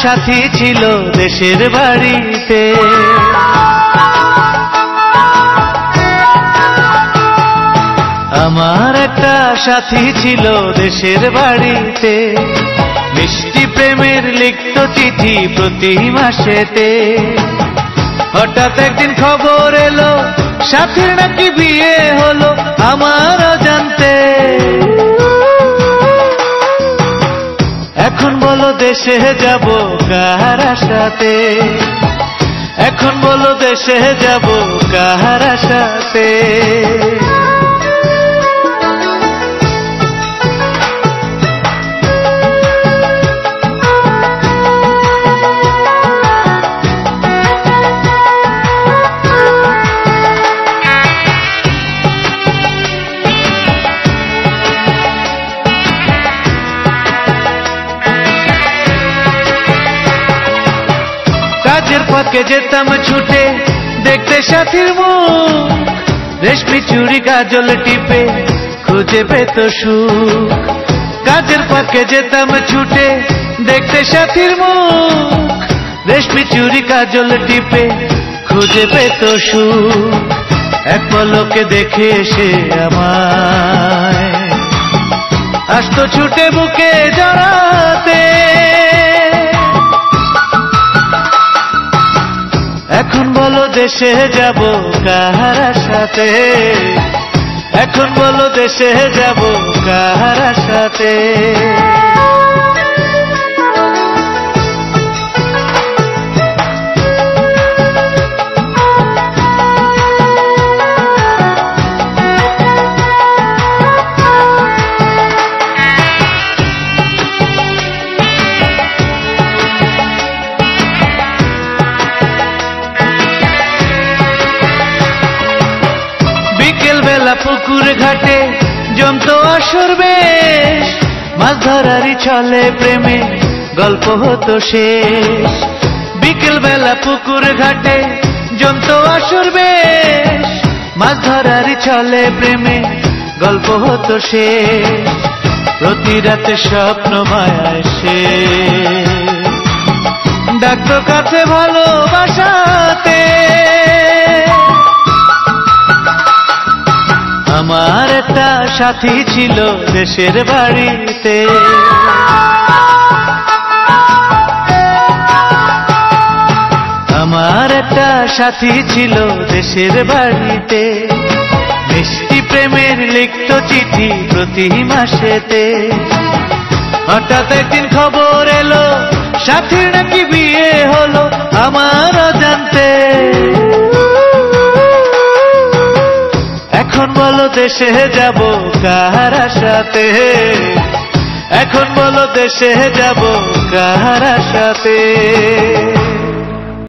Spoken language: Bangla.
সাথী ছিল দেশের বাড়িতে। আমার একটা সাথী ছিল দেশের বাড়িতে, মিষ্টি প্রেমের লিখত চিঠি প্রতি মাসেতে। হঠাৎ একদিন খবর এলো সাথীর নাকি বিয়ে হলো আমার অজান্তে। এখন বলো দেশে যাব কার আশাতে, এখন বলো দেশে যাব কার আশাতে। কাজের ফাঁকে যেতাম ছুটে দেখতে সাথীর মুখ, রেশমি চুড়ি কাজল টিপে খুঁজে পেত সুখ। কাজের ফাঁকে যেতাম ছুটে দেখতে সাথীর মুখ, রেশমি চুড়ি কাজল টিপে খুঁজে পেত সুখ। এক পলকে দেখে এসে আমায় আসতো ছুটে বুকে জড়াতে। এখন বলো দেশে যাব কার আশাতে, এখন বলো দেশে যাব কার আশাতে। বেলা পুকুর ঘাটে জমতো আসর বেশ, মাছ ধরারই ছলে প্রেমে গল্প হতো শেষ। বিকেল বেলা পুকুর ঘাটে জমতো আসর বেশ, মাছ ধরারই ছলে প্রেমে গল্প হতো শেষ। প্রতি রাতে স্বপ্ন মায়ায় সে ডাকতো কাছে ভালোবাসাতে। আমার একটা সাথী ছিল দেশের বাড়িতে, আমার একটা সাথী ছিল দেশের বাড়িতে, মিষ্টি প্রেমের লিখত চিঠি প্রতি মাসেতে। হঠাৎ একদিন খবর এলো সাথীর নাকি বিয়ে হলো আমার অজান্তে। এখন বলো দেশে যাব কার আশাতে, এখন বলো দেশে যাব কার আশাতে।